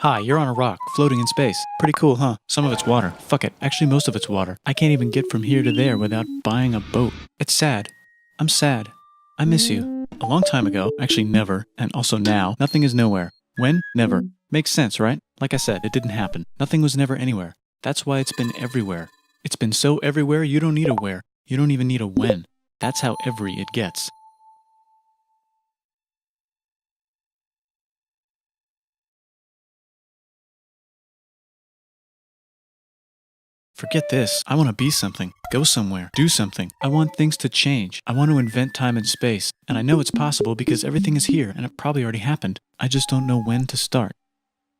Hi, you're on a rock, floating in space. Pretty cool, huh? Some of it's water. Fuck it. Actually, most of it's water. I can't even get from here to there without buying a boat. It's sad. I'm sad. I miss you. A long time ago, actually never, and also now, nothing is nowhere. When? Never. Makes sense, right? Like I said, it didn't happen. Nothing was never anywhere. That's why it's been everywhere. It's been so everywhere you don't need a where. You don't even need a when. That's how every it gets. Forget this. I want to be something. Go somewhere. Do something. I want things to change. I want to invent time and space. And I know it's possible because everything is here and it probably already happened. I just don't know when to start.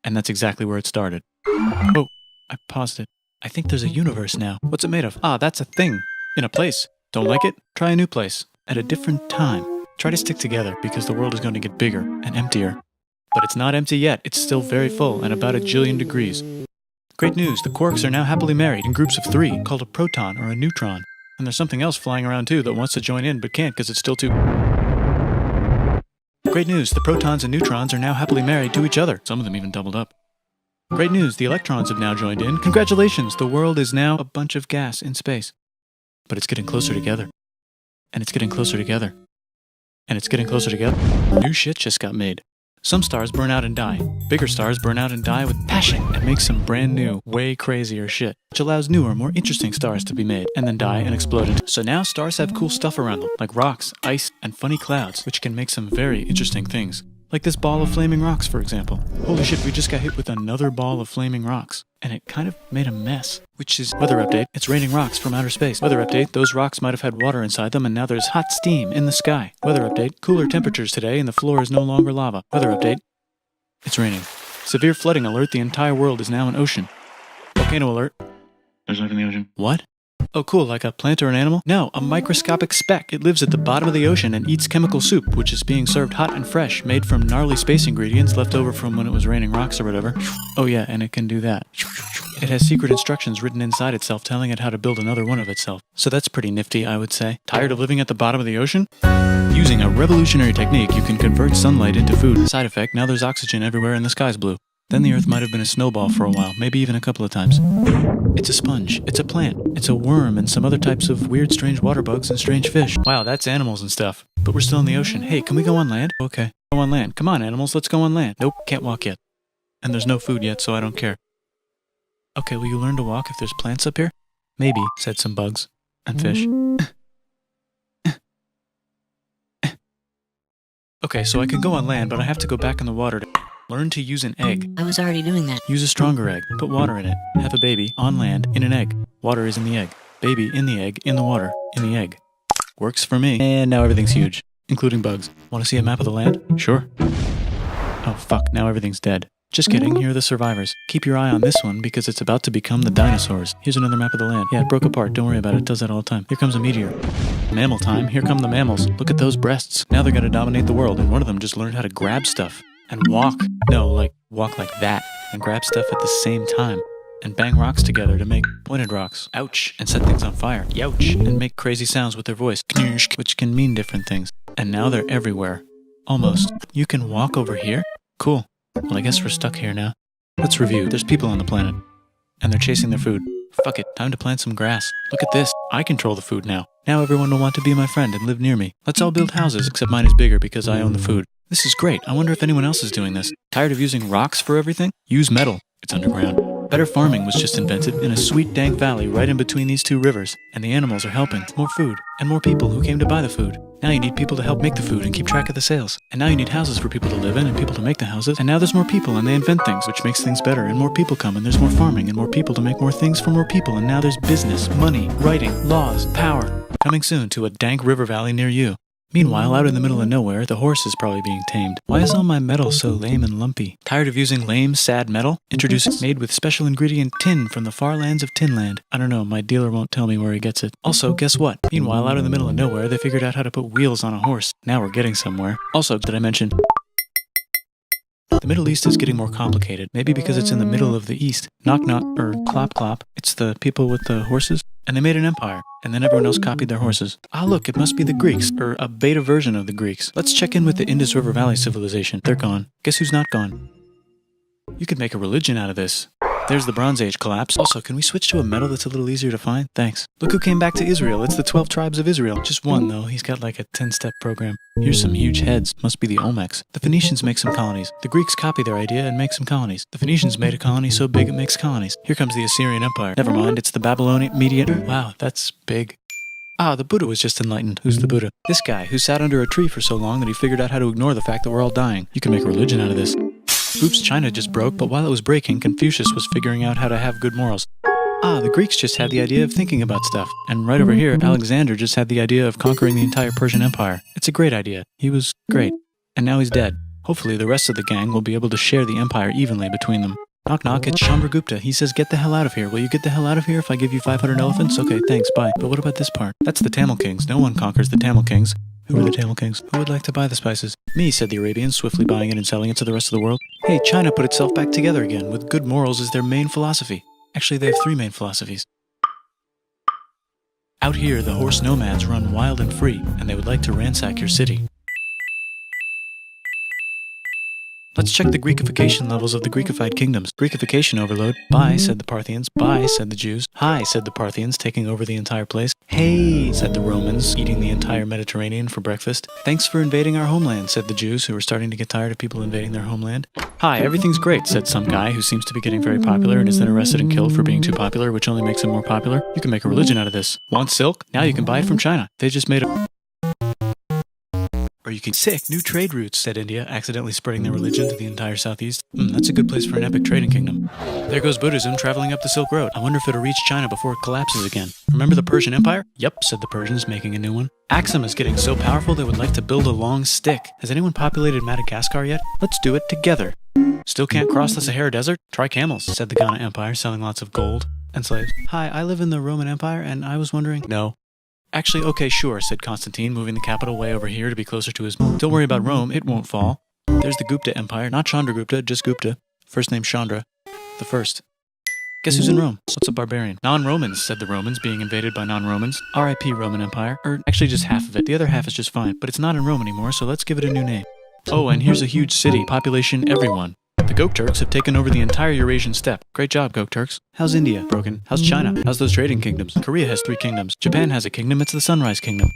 And that's exactly where it started. Oh, I paused it. I think there's a universe now. What's it made of? Ah, that's a thing. In a place. Don't like it? Try a new place. At a different time. Try to stick together because the world is going to get bigger and emptier. But it's not empty yet. It's still very full and about 1 jillion degrees. Great news, the quarks are now happily married in groups of 3, called a proton or a neutron. And there's something else flying around too that wants to join in but can't because it's still too... Great news, the protons and neutrons are now happily married to each other. Some of them even doubled up. Great news, the electrons have now joined in. Congratulations, the world is now a bunch of gas in space. But it's getting closer together. And it's getting closer together. And it's getting closer together. New shit just got made. Some stars burn out and die. Bigger stars burn out and die with passion and make some brand new, way crazier shit, which allows newer, more interesting stars to be made, and then die and explode. So now stars have cool stuff around them, like rocks, ice, and funny clouds, which can make some very interesting things. Like this ball of flaming rocks, for example. Holy shit, we just got hit with another ball of flaming rocks. And it kind of made a mess. Which is, weather update, it's raining rocks from outer space. Weather update, those rocks might have had water inside them and now there's hot steam in the sky. Weather update, cooler temperatures today and the floor is no longer lava. Weather update, it's raining. Severe flooding alert, the entire world is now an ocean. Volcano alert. There's life in the ocean. What? Oh cool, like a plant or an animal? No, a microscopic speck. It lives at the bottom of the ocean and eats chemical soup, which is being served hot and fresh, made from gnarly space ingredients left over from when it was raining rocks or whatever. Oh yeah, and it can do that. It has secret instructions written inside itself telling it how to build another one of itself. So that's pretty nifty, I would say. Tired of living at the bottom of the ocean? Using a revolutionary technique, you can convert sunlight into food. Side effect, now there's oxygen everywhere and the sky's blue. Then the Earth might have been a snowball for a while, maybe even a couple of times. It's a sponge, it's a plant, it's a worm, and some other types of weird, strange water bugs and strange fish. Wow, that's animals and stuff. But we're still in the ocean. Hey, can we go on land? Okay, go on land. Come on, animals, let's go on land. Nope, can't walk yet. And there's no food yet, so I don't care. Okay, will you learn to walk if there's plants up here? Maybe, said some bugs. And fish. Okay, so I can go on land, but I have to go back in the water to... Learn to use an egg. I was already doing that. Use a stronger egg. Put water in it. Have a baby on land in an egg. Water is in the egg. Baby in the egg, in the water, in the egg. Works for me. And now everything's huge, including bugs. Want to see a map of the land? Sure. Oh fuck, now everything's dead. Just kidding, here are the survivors. Keep your eye on this one because it's about to become the dinosaurs. Here's another map of the land. Yeah, it broke apart, don't worry about it, it does that all the time. Here comes a meteor. Mammal time, here come the mammals. Look at those breasts. Now they're gonna dominate the world and one of them just learned how to grab stuff. And walk. No, like, walk like that. And grab stuff at the same time. And bang rocks together to make pointed rocks. Ouch. And set things on fire. Youch. And make crazy sounds with their voice. Knirsch, which can mean different things. And now they're everywhere. Almost. You can walk over here? Cool. Well, I guess we're stuck here now. Let's review. There's people on the planet. And they're chasing their food. Fuck it. Time to plant some grass. Look at this. I control the food now. Now everyone will want to be my friend and live near me. Let's all build houses, except mine is bigger because I own the food. This is great. I wonder if anyone else is doing this. Tired of using rocks for everything? Use metal. It's underground. Better farming was just invented in a sweet dank valley right in between these two rivers. And the animals are helping. More food. And more people who came to buy the food. Now you need people to help make the food and keep track of the sales. And now you need houses for people to live in and people to make the houses. And now there's more people and they invent things, which makes things better. And more people come and there's more farming and more people to make more things for more people. And now there's business, money, writing, laws, power. Coming soon to a dank river valley near you. Meanwhile, out in the middle of nowhere, the horse is probably being tamed. Why is all my metal so lame and lumpy? Tired of using lame, sad metal? Introduce made with special ingredient tin from the far lands of Tinland. I don't know, my dealer won't tell me where he gets it. Also, guess what? Meanwhile, out in the middle of nowhere, they figured out how to put wheels on a horse. Now we're getting somewhere. Also, did I mention... The Middle East is getting more complicated. Maybe because it's in the middle of the East. Knock knock, or clop clop. It's the people with the horses. And they made an empire. And then everyone else copied their horses. Ah look, it must be the Greeks. Or a beta version of the Greeks. Let's check in with the Indus River Valley civilization. They're gone. Guess who's not gone? You could make a religion out of this. There's the Bronze Age collapse. Also, can we switch to a metal that's a little easier to find? Thanks. Look who came back to Israel. It's the 12 tribes of Israel. Just one, though. He's got like a 10-step program. Here's some huge heads. Must be the Olmecs. The Phoenicians make some colonies. The Greeks copy their idea and make some colonies. The Phoenicians made a colony so big it makes colonies. Here comes the Assyrian Empire. Never mind, it's the Babylonian Median. Wow, that's big. Ah, the Buddha was just enlightened. Who's the Buddha? This guy, who sat under a tree for so long that he figured out how to ignore the fact that we're all dying. You can make a religion out of this. Oops, China just broke, but while it was breaking, Confucius was figuring out how to have good morals. Ah, the Greeks just had the idea of thinking about stuff. And right over here, Alexander just had the idea of conquering the entire Persian Empire. It's a great idea. He was great. And now he's dead. Hopefully the rest of the gang will be able to share the empire evenly between them. Knock knock, it's Chandragupta. He says, get the hell out of here. Will you get the hell out of here if I give you 500 elephants? Okay, thanks, bye. But what about this part? That's the Tamil Kings. No one conquers the Tamil Kings. Who are the Tamil Kings? Who would like to buy the spices? Me, said the Arabians, swiftly buying it and selling it to the rest of the world. Hey, China put itself back together again, with good morals as their main philosophy. Actually, they have 3 main philosophies. Out here, the horse nomads run wild and free, and they would like to ransack your city. Let's check the Greekification levels of the Greekified kingdoms. Greekification overload. Bye, said the Parthians. Bye, said the Jews. Hi, said the Parthians, taking over the entire place. Hey, said the Romans, eating the entire Mediterranean for breakfast. Thanks for invading our homeland, said the Jews, who were starting to get tired of people invading their homeland. Hi, everything's great, said some guy who seems to be getting very popular and is then arrested and killed for being too popular, which only makes him more popular. You can make a religion out of this. Want silk? Now you can buy it from China. They just made a... Or you can sick new trade routes, said India, accidentally spreading their religion to the entire southeast. That's a good place for an epic trading kingdom. There goes Buddhism traveling up the Silk Road. I wonder if it'll reach China before it collapses again. Remember the Persian Empire? Yep, said the Persians, making a new one. Axum is getting so powerful they would like to build a long stick. Has anyone populated Madagascar yet? Let's do it together. Still can't cross the Sahara Desert? Try camels, said the Ghana Empire, selling lots of gold and slaves. Hi, I live in the Roman Empire, and I was wondering... No. Actually, okay, sure, said Constantine, moving the capital way over here to be closer to his... Don't worry about Rome, it won't fall. There's the Gupta Empire, not Chandragupta, just Gupta. First name Chandra. The first. Guess who's in Rome? What's a barbarian? Non-Romans, said the Romans, being invaded by non-Romans. R.I.P. Roman Empire. Or actually just half of it. The other half is just fine, but it's not in Rome anymore, so let's give it a new name. Oh, and here's a huge city, population everyone. The Gok Turks have taken over the entire Eurasian steppe. Great job, Gok Turks. How's India? Broken. How's China? How's those trading kingdoms? Korea has 3 kingdoms. Japan has a kingdom, it's the Sunrise Kingdom.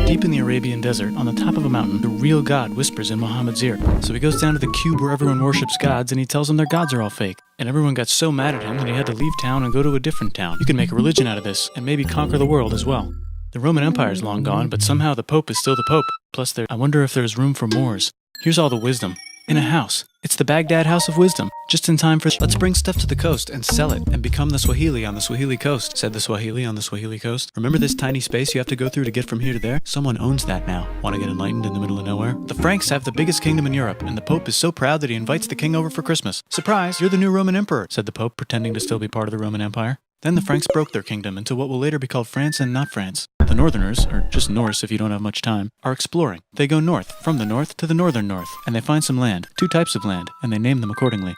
Deep in the Arabian desert, on the top of a mountain, the real God whispers in Muhammad's ear. So he goes down to the cube where everyone worships gods and he tells them their gods are all fake. And everyone got so mad at him that he had to leave town and go to a different town. You can make a religion out of this, and maybe conquer the world as well. The Roman Empire is long gone, but somehow the Pope is still the Pope. Plus, I wonder if there's room for Moors. Here's all the wisdom. In a house. It's the Baghdad House of Wisdom. Just in time for... Let's bring stuff to the coast and sell it and become the Swahili on the Swahili coast, said the Swahili on the Swahili coast. Remember this tiny space you have to go through to get from here to there? Someone owns that now. Want to get enlightened in the middle of nowhere? The Franks have the biggest kingdom in Europe, and the Pope is so proud that he invites the king over for Christmas. Surprise, you're the new Roman emperor, said the Pope, pretending to still be part of the Roman Empire. Then the Franks broke their kingdom into what will later be called France and not France. The Northerners, or just Norse if you don't have much time, are exploring. They go north, from the north to the northern north, and they find some land, 2 types of land, and they name them accordingly.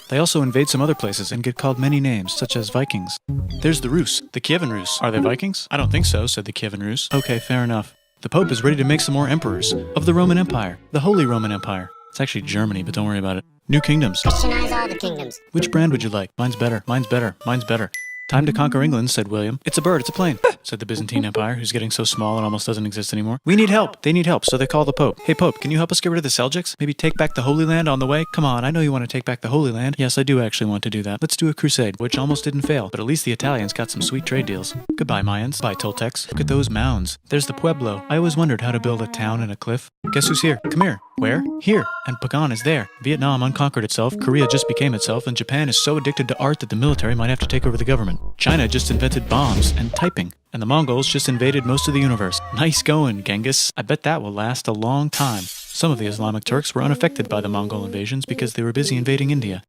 They also invade some other places and get called many names, such as Vikings. There's the Rus, the Kievan Rus. Are they Vikings? I don't think so, said the Kievan Rus. Okay, fair enough. The Pope is ready to make some more emperors of the Roman Empire, the Holy Roman Empire. It's actually Germany, but don't worry about it. New kingdoms. Christianize all the kingdoms. Which brand would you like? Mine's better, mine's better, mine's better. Time to conquer England, said William. It's a bird, it's a plane, said the Byzantine Empire, who's getting so small it almost doesn't exist anymore. We need help. They need help, so they call the Pope. Hey Pope, can you help us get rid of the Seljuks? Maybe take back the Holy Land on the way? Come on, I know you want to take back the Holy Land. Yes, I do actually want to do that. Let's do a crusade, which almost didn't fail, but at least the Italians got some sweet trade deals. Goodbye, Mayans. Bye, Toltecs. Look at those mounds. There's the Pueblo. I always wondered how to build a town in a cliff. Guess who's here? Come here. Where? Here. And Pagan is there. Vietnam unconquered itself, Korea just became itself, and Japan is so addicted to art that the military might have to take over the government. China just invented bombs and typing, and the Mongols just invaded most of the universe. Nice going, Genghis. I bet that will last a long time. Some of the Islamic Turks were unaffected by the Mongol invasions because they were busy invading India.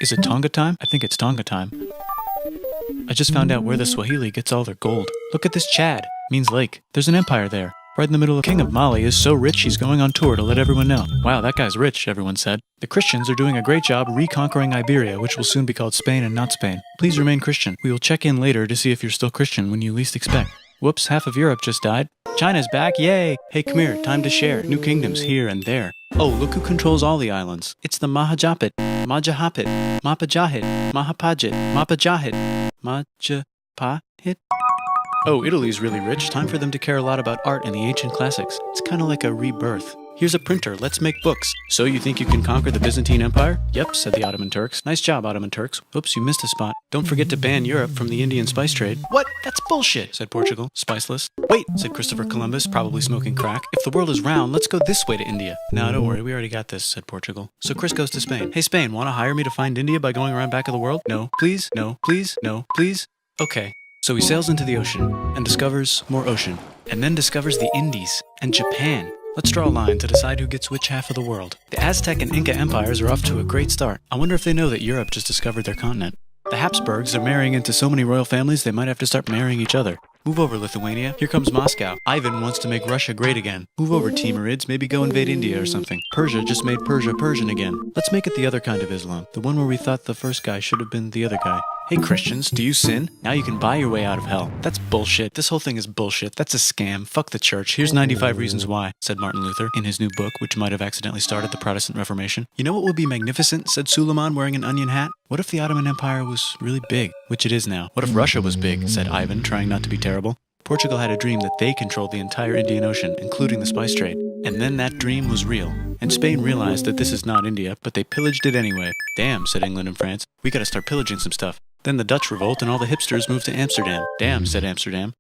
Is it Tonga time? I think it's Tonga time. I just found out where the Swahili gets all their gold. Look at this Chad. Means lake. There's an empire there. Right in the middle of King of Mali is so rich he's going on tour to let everyone know. Wow, that guy's rich, everyone said. The Christians are doing a great job reconquering Iberia, which will soon be called Spain and not Spain. Please remain Christian. We will check in later to see if you're still Christian when you least expect. Whoops, half of Europe just died. China's back, yay! Hey, come here, time to share. New kingdoms here and there. Oh, look who controls all the islands. It's the Mahajapit, Majahapit, Mapajahit, Mahapajit, Mapajahit, Majapahit. Oh, Italy's really rich. Time for them to care a lot about art and the ancient classics. It's kind of like a rebirth. Here's a printer. Let's make books. So you think you can conquer the Byzantine Empire? Yep, said the Ottoman Turks. Nice job, Ottoman Turks. Oops, you missed a spot. Don't forget to ban Europe from the Indian spice trade. What? That's bullshit, said Portugal, spiceless. Wait, said Christopher Columbus, probably smoking crack. If the world is round, let's go this way to India. No, don't worry, we already got this, said Portugal. So Chris goes to Spain. Hey, Spain, want to hire me to find India by going around back of the world? No, please, no, please, no, please. Okay. So he sails into the ocean and discovers more ocean, and then discovers the Indies and Japan. Let's draw a line to decide who gets which half of the world. The Aztec and Inca empires are off to a great start. I wonder if they know that Europe just discovered their continent. The Habsburgs are marrying into so many royal families they might have to start marrying each other. Move over, Lithuania. Here comes Moscow. Ivan wants to make Russia great again. Move over, Timurids. Maybe go invade India or something. Persia just made Persia Persian again. Let's make it the other kind of Islam. The one where we thought the first guy should have been the other guy. Hey Christians, do you sin? Now you can buy your way out of hell. That's bullshit. This whole thing is bullshit. That's a scam. Fuck the church. Here's 95 reasons why, said Martin Luther in his new book, which might have accidentally started the Protestant Reformation. You know what would be magnificent, said Suleiman wearing an onion hat? What if the Ottoman Empire was really big, which it is now? What if Russia was big, said Ivan, trying not to be terrible. Portugal had a dream that they controlled the entire Indian Ocean, including the spice trade. And then that dream was real. And Spain realized that this is not India, but they pillaged it anyway. Damn, said England and France. We gotta start pillaging some stuff. Then the Dutch revolt and all the hipsters moved to Amsterdam. Damn, said Amsterdam.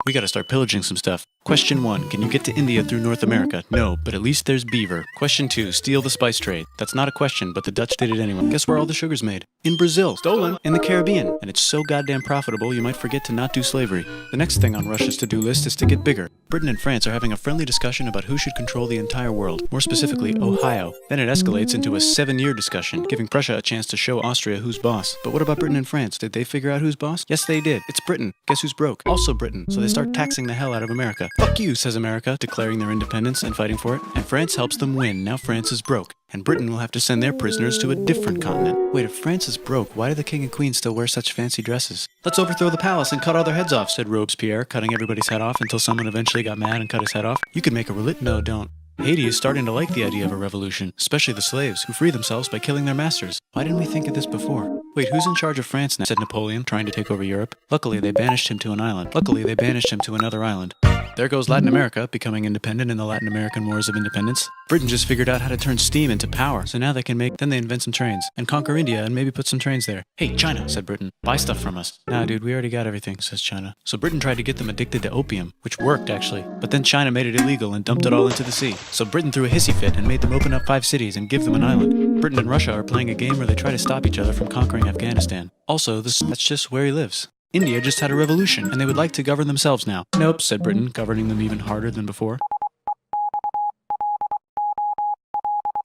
We gotta start pillaging some stuff. Question 1. Can you get to India through North America? No, but at least there's beaver. Question 2. Steal the spice trade. That's not a question, but the Dutch did it anyway. Guess where all the sugar's made? In Brazil. Stolen. In the Caribbean. And it's so goddamn profitable you might forget to not do slavery. The next thing on Russia's to-do list is to get bigger. Britain and France are having a friendly discussion about who should control the entire world. More specifically, Ohio. Then it escalates into a 7-year discussion, giving Prussia a chance to show Austria who's boss. But what about Britain and France? Did they figure out who's boss? Yes, they did. It's Britain. Guess who's broke? Also Britain. So they start taxing the hell out of America. Fuck you, says America, declaring their independence and fighting for it. And France helps them win. Now France is broke. And Britain will have to send their prisoners to a different continent. Wait, if France is broke, why do the king and queen still wear such fancy dresses? Let's overthrow the palace and cut all their heads off, said Robespierre, cutting everybody's head off until someone eventually got mad and cut his head off. You could make a No, don't. Haiti is starting to like the idea of a revolution, especially the slaves, who free themselves by killing their masters. Why didn't we think of this before? Wait, who's in charge of France now? Said Napoleon, trying to take over Europe. Luckily, they banished him to an island. Luckily, they banished him to another island. There goes Latin America, becoming independent in the Latin American Wars of Independence. Britain just figured out how to turn steam into power, so now they invent some trains, and conquer India and maybe put some trains there. Hey, China, said Britain, buy stuff from us. Nah, dude, we already got everything, says China. So Britain tried to get them addicted to opium, which worked, actually. But then China made it illegal and dumped it all into the sea. So Britain threw a hissy fit and made them open up 5 cities and give them an island. Britain and Russia are playing a game where they try to stop each other from conquering Afghanistan. Also, that's just where he lives. India just had a revolution, and they would like to govern themselves now. Nope, said Britain, governing them even harder than before.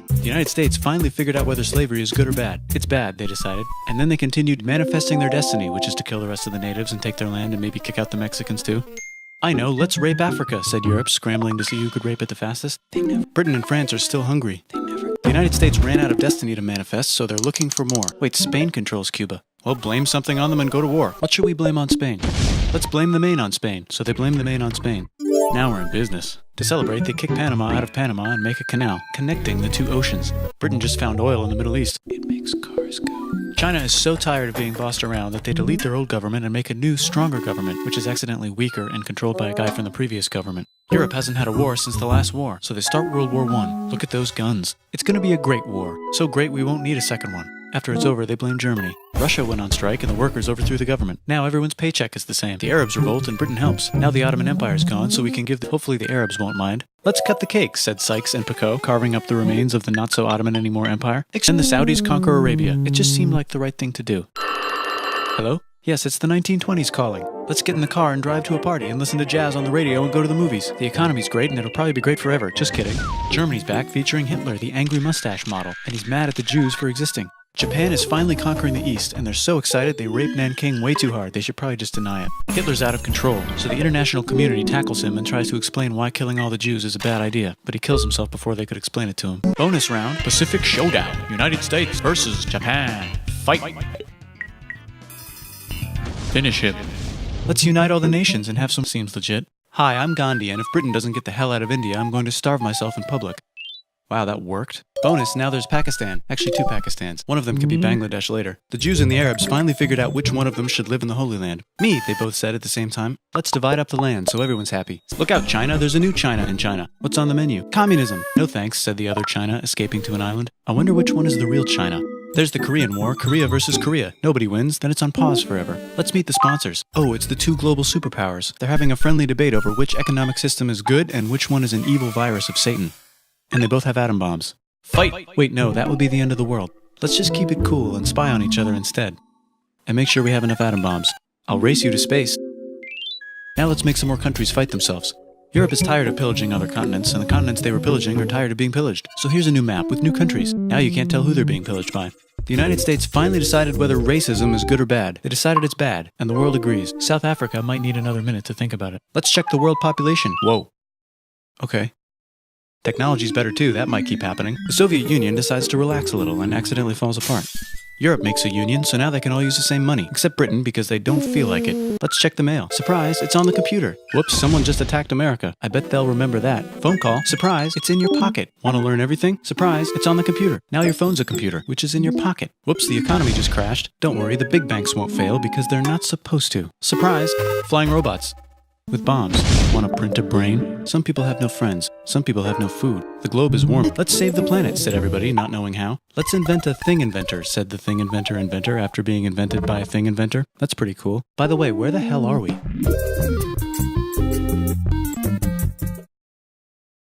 The United States finally figured out whether slavery is good or bad. It's bad, they decided. And then they continued manifesting their destiny, which is to kill the rest of the natives and take their land and maybe kick out the Mexicans too. I know, let's rape Africa, said Europe, scrambling to see who could rape it the fastest. Britain and France are still hungry. The United States ran out of destiny to manifest, so they're looking for more. Wait, Spain controls Cuba. Well, blame something on them and go to war. What should we blame on Spain? Let's blame the Maine on Spain. So they blame the Maine on Spain. Now we're in business. To celebrate, they kick Panama out of Panama and make a canal, connecting the 2 oceans. Britain just found oil in the Middle East. It makes cars go. China is so tired of being bossed around that they delete their old government and make a new, stronger government, which is accidentally weaker and controlled by a guy from the previous government. Europe hasn't had a war since the last war, so they start World War I. Look at those guns. It's gonna be a great war. So great we won't need a second one. After it's over, they blame Germany. Russia went on strike and the workers overthrew the government. Now everyone's paycheck is the same. The Arabs revolt and Britain helps. Now the Ottoman Empire's gone, so we can hopefully the Arabs won't mind. Let's cut the cake, said Sykes and Picot, carving up the remains of the not-so-Ottoman-anymore empire. And the Saudis conquer Arabia. It just seemed like the right thing to do. Hello? Yes, it's the 1920s calling. Let's get in the car and drive to a party and listen to jazz on the radio and go to the movies. The economy's great and it'll probably be great forever. Just kidding. Germany's back featuring Hitler, the angry mustache model, and he's mad at the Jews for existing. Japan is finally conquering the East, and they're so excited they rape Nanking way too hard. They should probably just deny it. Hitler's out of control, so the international community tackles him and tries to explain why killing all the Jews is a bad idea, but he kills himself before they could explain it to him. Bonus round, Pacific Showdown, United States versus Japan. Fight! Finish him. Let's unite all the nations and have some seems legit. Hi, I'm Gandhi, and if Britain doesn't get the hell out of India, I'm going to starve myself in public. Wow, that worked. Bonus, now there's Pakistan. Actually, 2 Pakistans. One of them could be Bangladesh later. The Jews and the Arabs finally figured out which one of them should live in the Holy Land. Me, they both said at the same time. Let's divide up the land so everyone's happy. Look out, China, there's a new China in China. What's on the menu? Communism. No thanks, said the other China, escaping to an island. I wonder which one is the real China. There's the Korean War, Korea versus Korea. Nobody wins, then it's on pause forever. Let's meet the sponsors. Oh, it's the 2 global superpowers. They're having a friendly debate over which economic system is good and which one is an evil virus of Satan. And they both have atom bombs. Fight! Wait, no, that would be the end of the world. Let's just keep it cool and spy on each other instead. And make sure we have enough atom bombs. I'll race you to space. Now let's make some more countries fight themselves. Europe is tired of pillaging other continents, and the continents they were pillaging are tired of being pillaged. So here's a new map with new countries. Now you can't tell who they're being pillaged by. The United States finally decided whether racism is good or bad. They decided it's bad, and the world agrees. South Africa might need another minute to think about it. Let's check the world population. Whoa. Okay. Technology's better too, that might keep happening. The Soviet Union decides to relax a little and accidentally falls apart. Europe makes a union, so now they can all use the same money, except Britain because they don't feel like it. Let's check the mail. Surprise, it's on the computer. Whoops, someone just attacked America. I bet they'll remember that. Phone call. Surprise, it's in your pocket. Want to learn everything? Surprise, it's on the computer. Now your phone's a computer, which is in your pocket. Whoops, the economy just crashed. Don't worry, the big banks won't fail because they're not supposed to. Surprise, flying robots. With bombs. Want to print a brain? Some people have no friends. Some people have no food. The globe is warm. Let's save the planet, said everybody, not knowing how. Let's invent a thing inventor, said the thing inventor after being invented by a thing inventor. That's pretty cool. By the way, where the hell are we?